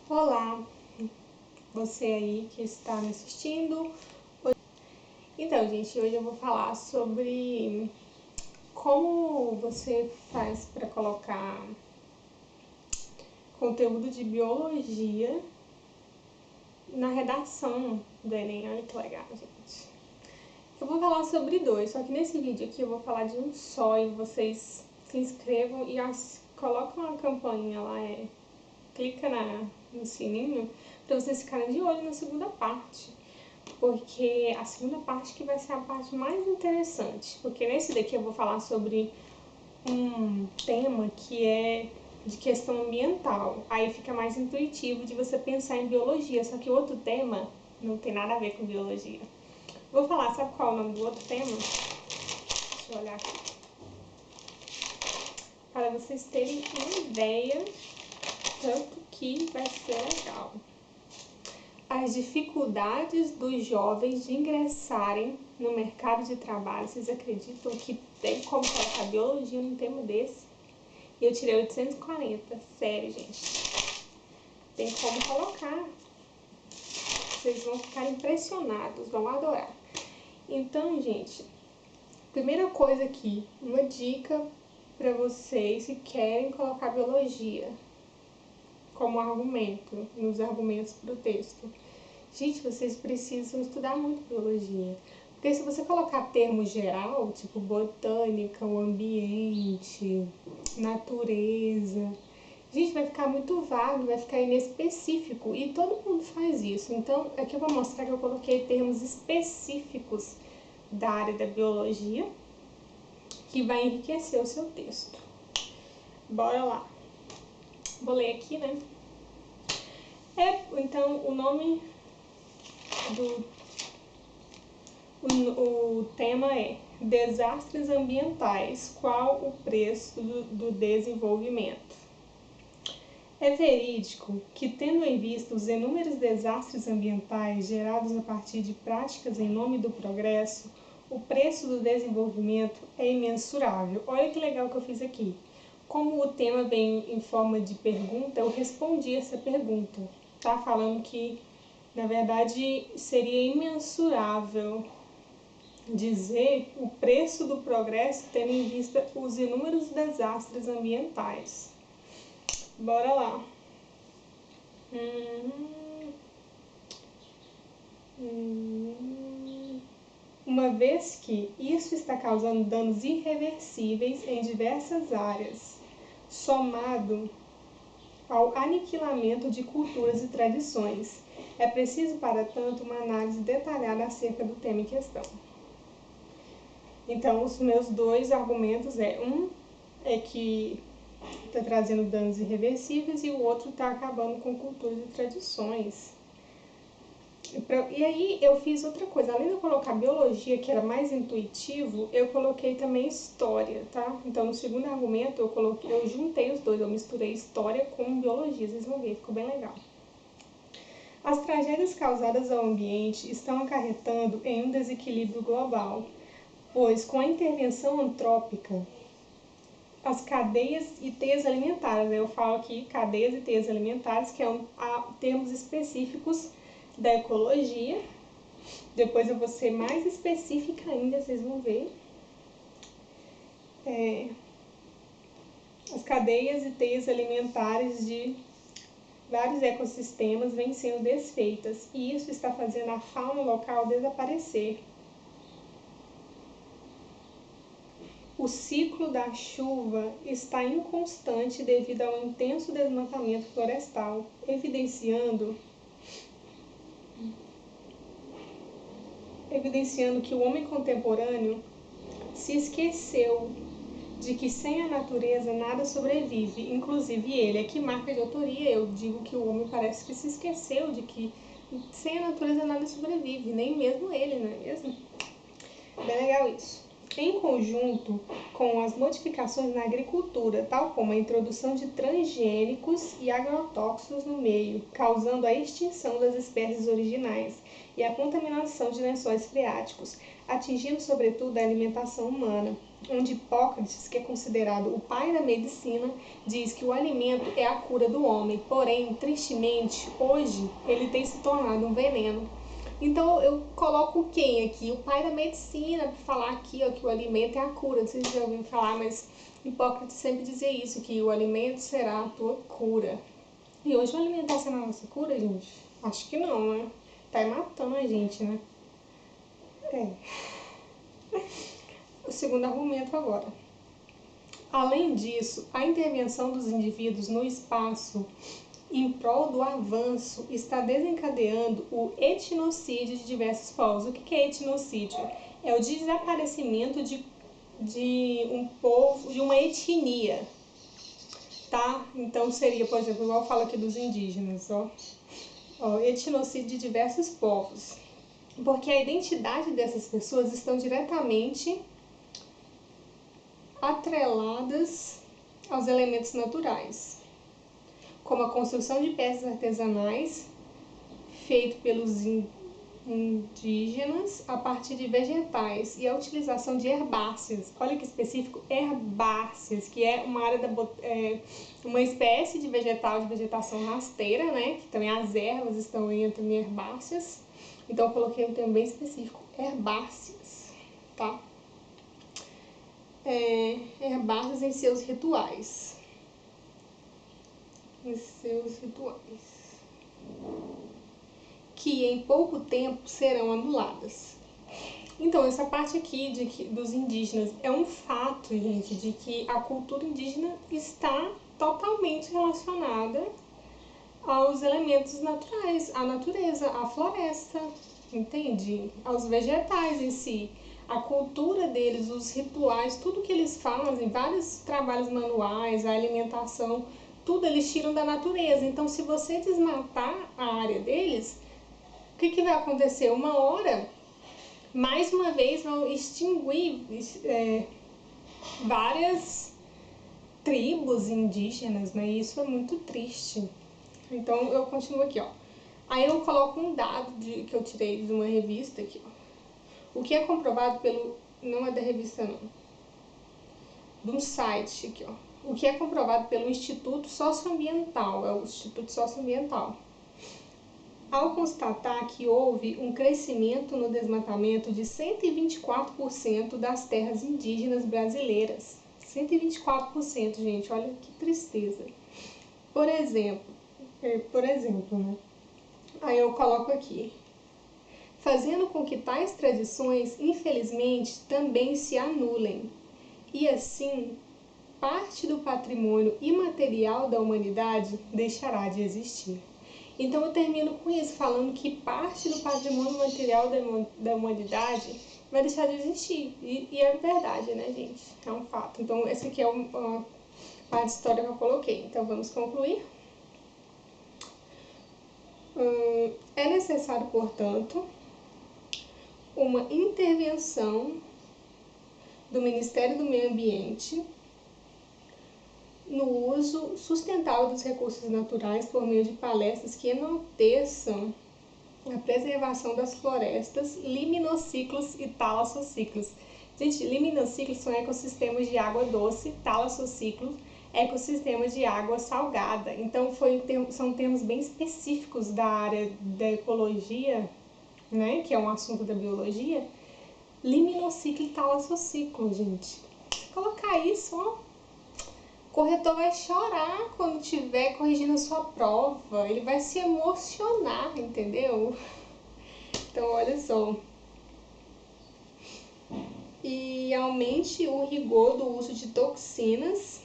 Olá, você aí que está me assistindo. Então, gente, hoje eu vou falar sobre como você faz para colocar conteúdo de biologia na redação do Enem. Olha que legal, gente. Eu vou falar sobre dois, só que nesse vídeo aqui eu vou falar de um só e vocês se inscrevam e colocam a campainha lá, clica no sininho para vocês ficarem de olho na segunda parte, porque a segunda parte que vai ser a parte mais interessante, porque nesse daqui eu vou falar sobre um tema que é de questão ambiental, aí fica mais intuitivo de você pensar em biologia, só que o outro tema não tem nada a ver com biologia. Vou falar, sabe qual é o nome do outro tema? Deixa eu olhar aqui. Para vocês terem uma ideia, tanto que vai ser legal. As dificuldades dos jovens de ingressarem no mercado de trabalho. Vocês acreditam que tem como colocar biologia num tema desse? E eu tirei 840, sério, gente. Tem como colocar. Vocês vão ficar impressionados, vão adorar. Então, gente, primeira coisa aqui, uma dica para vocês que querem colocar biologia como argumento, nos argumentos para o texto. Gente, vocês precisam estudar muito biologia. Porque se você colocar termo geral, tipo botânica, o ambiente, natureza, gente, vai ficar muito vago, vai ficar inespecífico. E todo mundo faz isso. Então, aqui eu vou mostrar que eu coloquei termos específicos da área da biologia, que vai enriquecer o seu texto. Bora lá. Vou ler aqui, né? Então, o nome o tema é Desastres Ambientais, qual o preço do desenvolvimento? É verídico que, tendo em vista os inúmeros desastres ambientais gerados a partir de práticas em nome do progresso, o preço do desenvolvimento é imensurável. Olha que legal que eu fiz aqui. Como o tema vem em forma de pergunta, eu respondi essa pergunta. Tá falando que, na verdade, seria imensurável dizer o preço do progresso tendo em vista os inúmeros desastres ambientais. Bora lá. Uma vez que isso está causando danos irreversíveis em diversas áreas, somado ao aniquilamento de culturas e tradições, é preciso, para tanto, uma análise detalhada acerca do tema em questão. Então, os meus dois argumentos é que está trazendo danos irreversíveis e o outro está acabando com culturas e tradições. E aí eu fiz outra coisa, além de eu colocar biologia, que era mais intuitivo, eu coloquei também história, tá? Então, no segundo argumento, eu juntei os dois, eu misturei história com biologia, vocês vão ver, ficou bem legal. As tragédias causadas ao ambiente estão acarretando em um desequilíbrio global, pois com a intervenção antrópica, as cadeias e teias alimentares, eu falo aqui cadeias e teias alimentares, que termos específicos da ecologia. Depois eu vou ser mais específica ainda, vocês vão ver. As cadeias e teias alimentares de vários ecossistemas vêm sendo desfeitas, e isso está fazendo a fauna local desaparecer. O ciclo da chuva está inconstante devido ao intenso desmatamento florestal, evidenciando que o homem contemporâneo se esqueceu de que sem a natureza nada sobrevive, inclusive ele. Aqui marca de autoria, eu digo que o homem parece que se esqueceu de que sem a natureza nada sobrevive, nem mesmo ele, não é mesmo? Bem legal isso. Em conjunto com as modificações na agricultura, tal como a introdução de transgênicos e agrotóxicos no meio, causando a extinção das espécies originais e a contaminação de lençóis freáticos, atingindo sobretudo a alimentação humana. onde Hipócrates, que é considerado o pai da medicina, diz que o alimento é a cura do homem, porém, tristemente, hoje ele tem se tornado um veneno. Então eu coloco quem aqui? O pai da medicina, para falar aqui, ó, que o alimento é a cura. Vocês já ouviram falar, mas Hipócrates sempre dizia isso, que o alimento será a tua cura. E hoje o alimento está sendo a nossa cura, gente? Acho que não, né? Tá matando a gente, né? O segundo argumento agora. Além disso, a intervenção dos indivíduos no espaço em prol do avanço está desencadeando o etnocídio de diversos povos. O que é etnocídio? É o desaparecimento de um povo, de uma etnia, tá? Então seria, por exemplo, igual eu falo aqui dos indígenas, ó, etnocídio de diversos povos, porque a identidade dessas pessoas estão diretamente atreladas aos elementos naturais, como a construção de peças artesanais feito pelos indígenas a partir de vegetais e a utilização de herbáceas. Olha que específico, herbáceas, que é uma área uma espécie de vegetal de vegetação rasteira, né? Que também as ervas estão entre herbáceas. Então eu coloquei um termo bem específico, herbáceas, tá? Herbáceas em seus rituais. Que em pouco tempo serão anuladas. Então, essa parte aqui dos indígenas é um fato, gente, de que a cultura indígena está totalmente relacionada aos elementos naturais, à natureza, à floresta, entende? Aos vegetais em si. A cultura deles, os rituais, tudo que eles fazem, vários trabalhos manuais, a alimentação, tudo eles tiram da natureza. Então, se você desmatar a área deles, o que vai acontecer? Uma hora, mais uma vez, vão extinguir várias tribos indígenas, né? E isso é muito triste. Então, eu continuo aqui, ó. Aí eu coloco um dado que eu tirei de uma revista aqui, ó. O que é comprovado pelo... Não é da revista, não. De um site aqui, ó. O que é comprovado pelo Instituto Socioambiental. É o Instituto Socioambiental. Ao constatar que houve um crescimento no desmatamento de 124% das terras indígenas brasileiras. 124%, gente, olha que tristeza. Por exemplo, né? Aí eu coloco aqui. Fazendo com que tais tradições, infelizmente, também se anulem. E assim, parte do patrimônio imaterial da humanidade deixará de existir. Então eu termino com isso, falando que parte do patrimônio material da humanidade vai deixar de existir. E é verdade, né, gente? É um fato. Então essa aqui é uma parte de história que eu coloquei. Então vamos concluir. É necessário, portanto, uma intervenção do Ministério do Meio Ambiente no uso sustentável dos recursos naturais por meio de palestras que enalteçam a preservação das florestas, liminociclos e talassociclos. Gente, liminociclos são ecossistemas de água doce, talassociclos, ecossistemas de água salgada. Então, são termos bem específicos da área da ecologia, né, que é um assunto da biologia. Liminociclo e talassociclo, gente. Se colocar isso, ó, o corretor vai chorar quando estiver corrigindo a sua prova. Ele vai se emocionar, entendeu? Então, olha só. E aumente o rigor do uso de toxinas,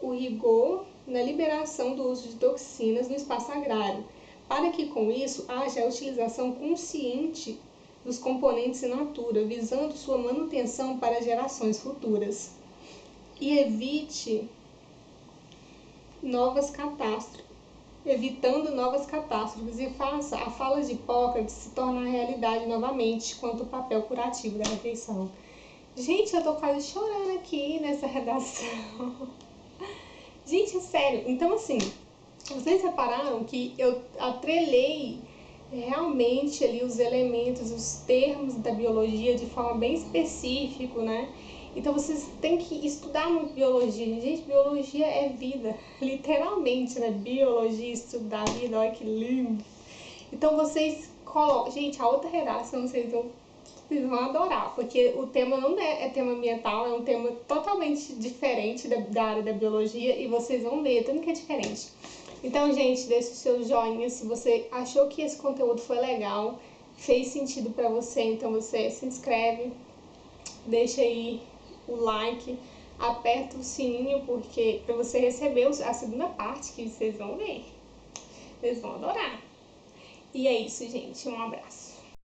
o rigor na liberação do uso de toxinas no espaço agrário, para que com isso haja a utilização consciente dos componentes in natura, visando sua manutenção para gerações futuras. E evitando novas catástrofes e faça a fala de Hipócrates se tornar realidade novamente quanto ao papel curativo da refeição. Gente, eu tô quase chorando aqui nessa redação. Gente, é sério. Então, assim, vocês repararam que eu atrelei realmente ali os elementos, os termos da biologia de forma bem específica, né? Então vocês têm que estudar muito biologia. Gente, biologia é vida, literalmente, né? Biologia, estudar a vida, olha que lindo. Então vocês colocam, gente, a outra redação vocês vão adorar, porque o tema não é tema ambiental, é um tema totalmente diferente da área da biologia e vocês vão ver, tanto que é diferente. Então, gente, deixe o seu joinha se você achou que esse conteúdo foi legal, fez sentido para você, então você se inscreve, deixa aí o like, aperta o sininho porque para você receber a segunda parte que vocês vão ver. Vocês vão adorar. E é isso, gente. Um abraço.